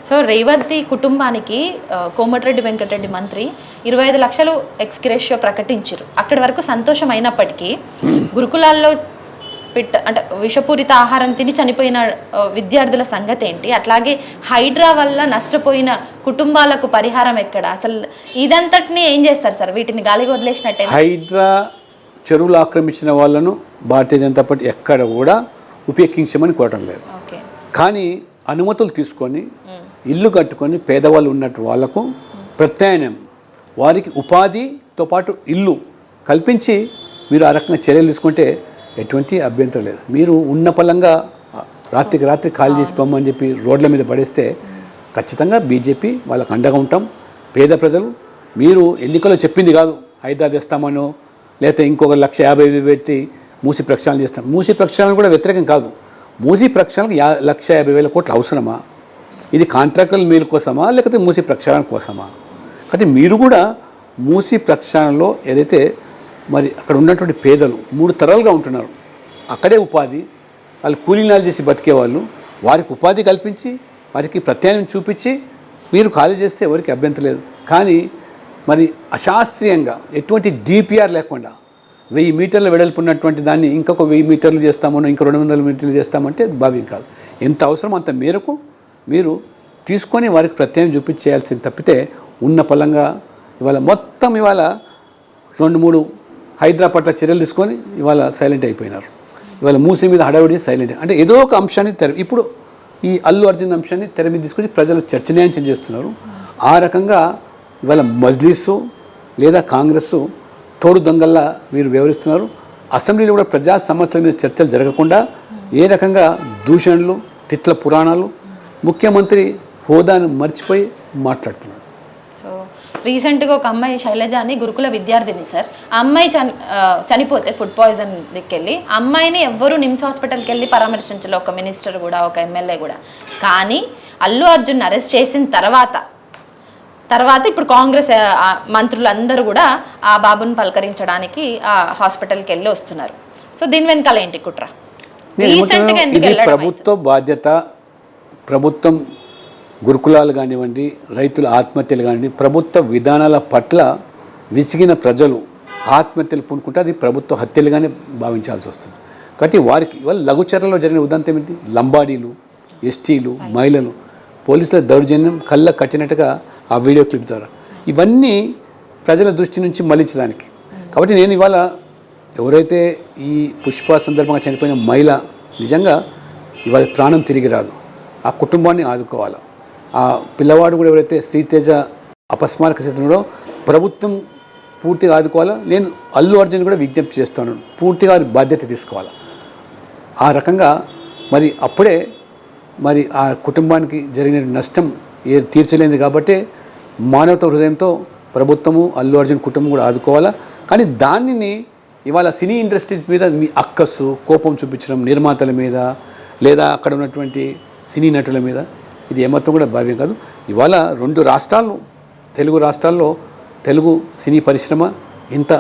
So Revanthi కుటుంబానికి కోమటిరెడ్డి వెంకటరెడ్డి మంత్రి 25 లక్షలు ఎక్స్గ్రేషియో ప్రకటించారు. అక్కడి వరకు సంతోషం అయినప్పటికీ గురుకులాల్లో అంటే విషపూరిత ఆహారం తిని చనిపోయిన విద్యార్థుల సంగతి ఏంటి, అట్లాగే హైడ్రా వల్ల నష్టపోయిన కుటుంబాలకు పరిహారం ఎక్కడ, అసలు ఇదంతటిని ఏం చేస్తారు సార్? వీటిని గాలికి వదిలేసినట్టే. హైడ్రా చెరువులు ఆక్రమించిన వాళ్ళను భారతీయ జనతా పార్టీ ఎక్కడ కూడా ఉపేక్షించమని కోరటం లేదు. కానీ అనుమతులు తీసుకొని ఇల్లు కట్టుకొని పేదవాళ్ళు ఉన్నట్టు వాళ్లకు ప్రత్యామ్నాయం, వారికి ఉపాధితో పాటు ఇల్లు కల్పించి మీరు ఆ రకంగా చర్యలు తీసుకుంటే ఎటువంటి అభ్యంతరం లేదు. మీరు ఉన్న పలంగా రాత్రికి రాత్రి ఖాళీ చేసి పొమ్మని చెప్పి రోడ్ల మీద పడేస్తే ఖచ్చితంగా బీజేపీ వాళ్ళకు అండగా ఉంటాం. పేద ప్రజలు మీరు ఎన్నికల్లో చెప్పింది కాదు హైదరాబాద్ తెస్తామనో లేకపోతే ఇంకొక 1,50,000 పెట్టి మూసి ప్రక్షాళన చేస్తాం. మూసి ప్రక్షాళన కూడా వ్యతిరేకం కాదు. మూసి ప్రక్షాళనకు 1,50,000 కోట్లు అవసరమా? ఇది కాంట్రాక్టుల మేలు కోసమా లేకపోతే మూసి ప్రక్షాళన కోసమా? కాబట్టి మీరు కూడా మూసి ప్రక్షాళనలో ఏదైతే మరి అక్కడ ఉన్నటువంటి పేదలు 3 తరాలుగా ఉంటున్నారు, అక్కడే ఉపాధి, వాళ్ళు కూలీనాలు చేసి బతికేవాళ్ళు, వారికి ఉపాధి కల్పించి వారికి ప్రత్యామ్నాయం చూపించి మీరు ఖాళీ చేస్తే ఎవరికి అభ్యంతరం లేదు. కానీ మరి అశాస్త్రీయంగా ఎటువంటి డిపిఆర్ లేకుండా 1000 మీటర్ల వెడల్పున్నటువంటి దాన్ని ఇంకొక 1000 మీటర్లు చేస్తామనో ఇంకో 200 మీటర్లు చేస్తామంటే భావ్యం కాదు. ఎంత అవసరం అంత మేరకు మీరు తీసుకొని వారికి ప్రత్యామ్నాయం చూపించేయాల్సింది తప్పితే ఉన్న పలంగా ఇవాళ మొత్తం ఇవాళ 2-3 హైడ్రా పట్ల చర్యలు తీసుకొని ఇవాళ సైలెంట్ అయిపోయినారు. ఇవాళ మూసి మీద హడావిడి సైలెంట్ అంటే ఏదో ఒక అంశాన్ని ఇప్పుడు ఈ అల్లు అర్జున్ అంశాన్ని తెర మీద తీసుకొచ్చి ప్రజలు చర్చనీయాంశం చేస్తున్నారు. ఆ రకంగా ఇవాళ మజ్లిసు లేదా కాంగ్రెస్ తోడు దొంగల్లా వీరు వ్యవహరిస్తున్నారు. అసెంబ్లీలో కూడా ప్రజా సమస్యల మీద చర్చలు జరగకుండా ఏ రకంగా దూషణలు, తిట్ల పురాణాలు, ముఖ్యమంత్రి హోదాను మర్చిపోయి మాట్లాడుతున్నారు. సో రీసెంట్గా ఒక అమ్మాయి శైలజ అని గురుకుల విద్యార్థిని సార్, ఆ అమ్మాయి చనిపోతే ఫుడ్ పాయిజన్ దిక్కెళ్ళి అమ్మాయిని ఎవ్వరూ నిమ్స్ హాస్పిటల్కి వెళ్ళి పరామర్శించలేదు, ఒక మినిస్టర్ కూడా ఒక ఎమ్మెల్యే కూడా. కానీ అల్లు అర్జున్ అరెస్ట్ చేసిన తర్వాత ఇప్పుడు కాంగ్రెస్ మంత్రులందరూ కూడా ఆ బాబుని పలకరించడానికి ఆ హాస్పిటల్కి వెళ్ళి వస్తున్నారు. సో దీని వెనకాల ఏంటి కుట్ర? ప్రభుత్వ బాధ్యత. ప్రభుత్వం గురుకులాలు కానివ్వండి, రైతుల ఆత్మహత్యలు కానివ్వండి, ప్రభుత్వ విధానాల పట్ల విసిగిన ప్రజలు ఆత్మహత్యలు పూనుకుంటే అది ప్రభుత్వ హత్యలుగానే భావించాల్సి వస్తుంది. కాబట్టి వారికి ఇవాళ లఘుచర్లలో జరిగిన ఉదంతం ఏమిటి? లంబాడీలు, ఎస్టీలు, మహిళలు పోలీసుల దౌర్జన్యం కళ్ళ కట్టినట్టుగా ఆ వీడియో క్లిప్ ద్వారా ఇవన్నీ ప్రజల దృష్టి నుంచి మళ్లించడానికి. కాబట్టి నేను ఇవాళ ఎవరైతే ఈ పుష్ప సందర్భంగా చనిపోయిన మహిళ నిజంగా ఇవాళ ప్రాణం తిరిగి రాదు, ఆ కుటుంబాన్ని ఆదుకోవాలి. ఆ పిల్లవాడు కూడా ఎవరైతే శ్రీతేజ అపస్మారక స్థితిలో ప్రభుత్వం పూర్తిగా ఆదుకోవాలా. నేను అల్లు అర్జున్ కూడా విజ్ఞప్తి చేస్తాను, పూర్తిగా బాధ్యత తీసుకోవాలి. ఆ రకంగా మరి అప్పుడే మరి ఆ కుటుంబానికి జరిగిన నష్టం తీర్చలేనిది కాబట్టి మానవత హృదయంతో ప్రభుత్వము అల్లు అర్జున్ కుటుంబం కూడా ఆదుకోవాలా. కానీ దానిని ఇవాళ సినీ ఇండస్ట్రీస్ మీద మీ అక్కస్సు కోపం చూపించడం, నిర్మాతల మీద లేదా అక్కడ ఉన్నటువంటి సినీ నటుల మీద, ఇది ఏమాత్రం కూడా భావ్యం కాదు. ఇవాళ 2 రాష్ట్రాలు, తెలుగు రాష్ట్రాల్లో తెలుగు సినీ పరిశ్రమ ఇంత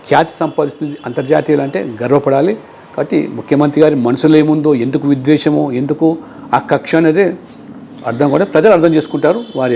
ఖ్యాతి సంపాదిస్తుంది అంతర్జాతీయులు అంటే గర్వపడాలి. కాబట్టి ముఖ్యమంత్రి గారి మనసులో ఏముందో, ఎందుకు విద్వేషమో, ఎందుకు ఆ కక్ష అనేది ప్రజలు అర్థం చేసుకుంటారు వారి యొక్క